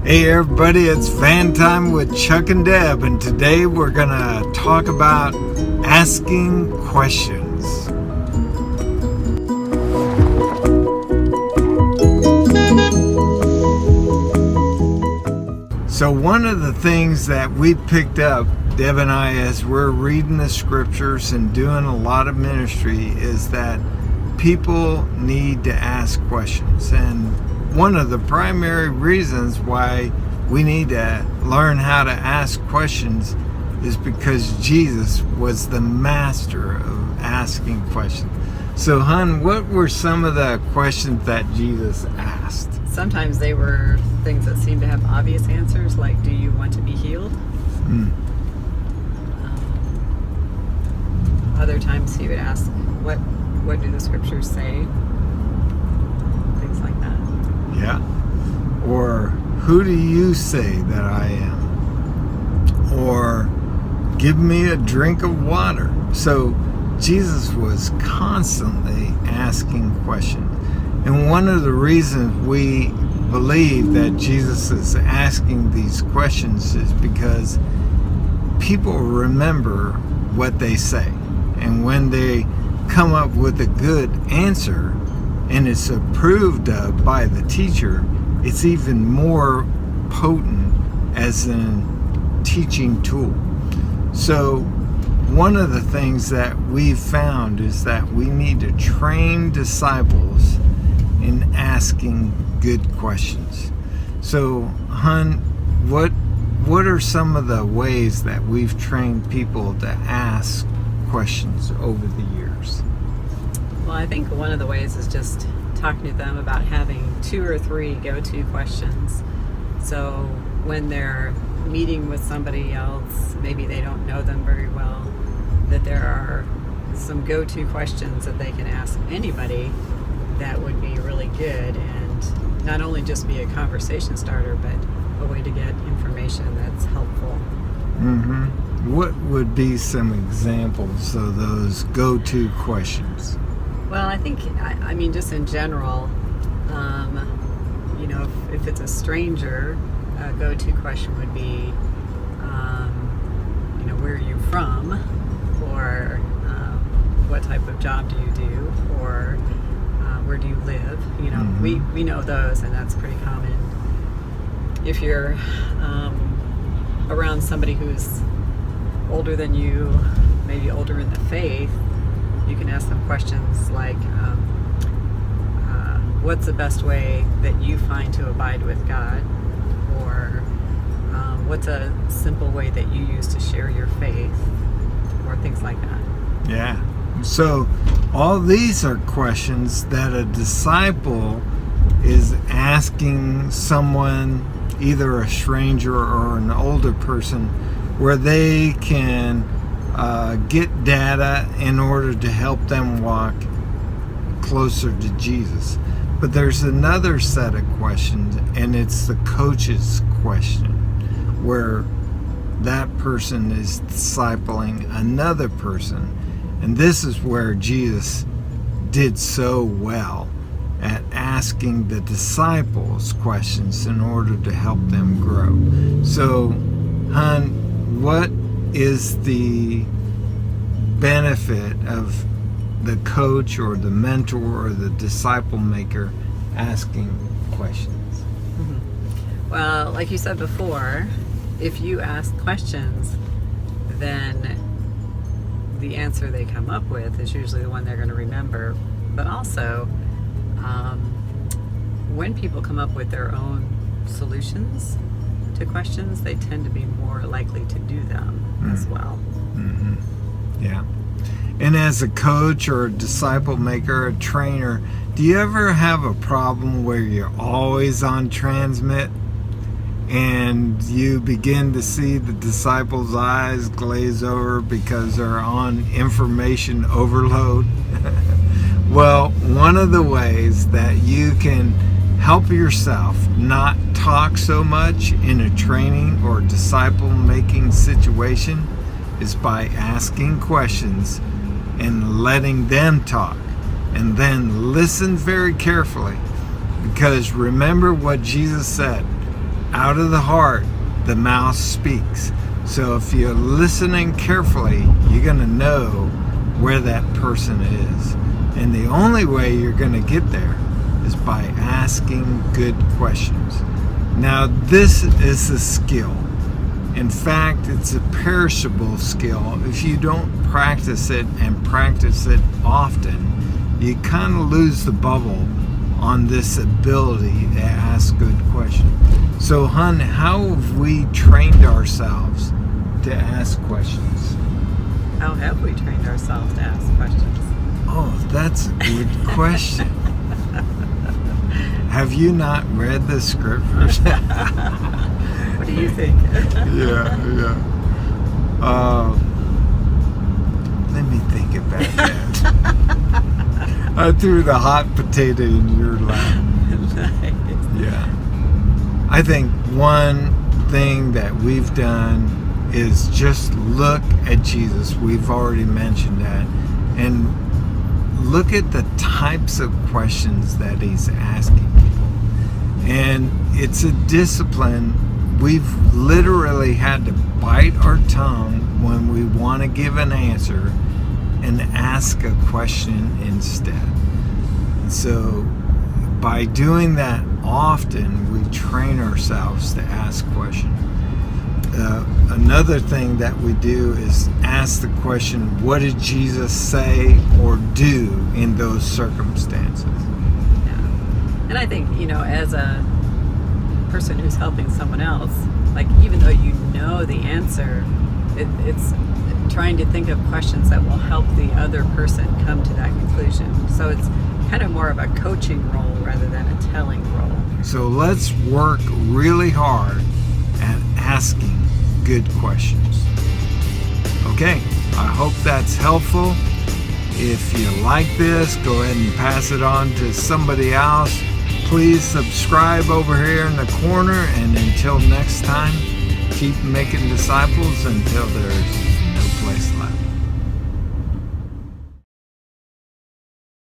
Hey everybody, it's Fan Time with Chuck and Deb, and today we're gonna talk about asking questions. So one of the things that we picked up, Deb and I, as we're reading the scriptures and doing a lot of ministry, is that people need to ask questions. And one of the primary reasons why we need to learn how to ask questions is because Jesus was the master of asking questions. So, hon, what were some of the questions that Jesus asked? Sometimes they were things that seemed to have obvious answers, like, do you want to be healed? Other times he would ask, what do the scriptures say? Things like that. Yeah. Or, who do you say that I am? Or, give me a drink of water. So, Jesus was constantly asking questions. And one of the reasons we believe that Jesus is asking these questions is because people remember what they say. And when they come up with a good answer and it's approved of by the teacher, it's even more potent as a teaching tool. So one of the things that we've found is that we need to train disciples in asking good questions. So, hon, what are some of the ways that we've trained people to ask questions over the years? Well, I think one of the ways is just talking to them about having 2 or 3 go-to questions. So when they're meeting with somebody else, maybe they don't know them very well, that there are some go-to questions that they can ask anybody that would be really good and not only just be a conversation starter, but a way to get information that's helpful. What would be some examples of those go-to questions? Well, I think, I mean, just in general, if it's a stranger, a go-to question would be, where are you from? Or what type of job do you do? Or where do you live? We know those, and that's pretty common. If you're around somebody who's older than you, maybe older in the faith, you can ask them questions like, what's the best way that you find to abide with God? Or what's a simple way that you use to share your faith? Or things like that. Yeah. So all these are questions that a disciple is asking someone, either a stranger or an older person, where they can get data in order to help them walk closer to Jesus. But there's another set of questions, and it's the coach's question, where that person is discipling another person. And this is where Jesus did so well at asking the disciples questions in order to help them grow. So, hon, what is the benefit of the coach or the mentor or the disciple maker asking questions? Well, like you said before, if you ask questions, then the answer they come up with is usually the one they're going to remember. But also, when people come up with their own solutions to questions, they tend to be more likely to do them as well. Yeah. And as a coach or a disciple maker, a trainer, do you ever have a problem where you're always on transmit and you begin to see the disciples' eyes glaze over because they're on information overload? Well, one of the ways that you can help yourself not talk so much in a training or disciple making situation is by asking questions and letting them talk, and then listen very carefully, because remember what Jesus said: out of the heart, the mouth speaks. So if you're listening carefully, you're going to know where that person is. And the only way you're going to get there is by asking good questions. Now, this is a skill. In fact, it's a perishable skill. If you don't practice it and practice it often, you kind of lose the bubble on this ability to ask good questions. So, hon, how have we trained ourselves to ask questions? How have we trained ourselves to ask questions? Oh, that's a good question. Have you not read the scriptures? What do you think? Yeah. Let me think about that. I threw the hot potato in your lap. Nice. Yeah. I think one thing that we've done is just look at Jesus. We've already mentioned that. And look at the types of questions that he's asking people. And it's a discipline. We've literally had to bite our tongue when we want to give an answer and ask a question instead. And so by doing that often, we train ourselves to ask questions. Another thing that we do is ask the question, what did Jesus say or do in those circumstances? Yeah. And I think, as a person who's helping someone else, like, even though you know the answer, it's trying to think of questions that will help the other person come to that conclusion. So it's kind of more of a coaching role rather than a telling role. So let's work really hard at asking good questions. Okay, I hope that's helpful. If you like this, go ahead and pass it on to somebody else. Please subscribe over here in the corner, and until next time, keep making disciples until there's no place left.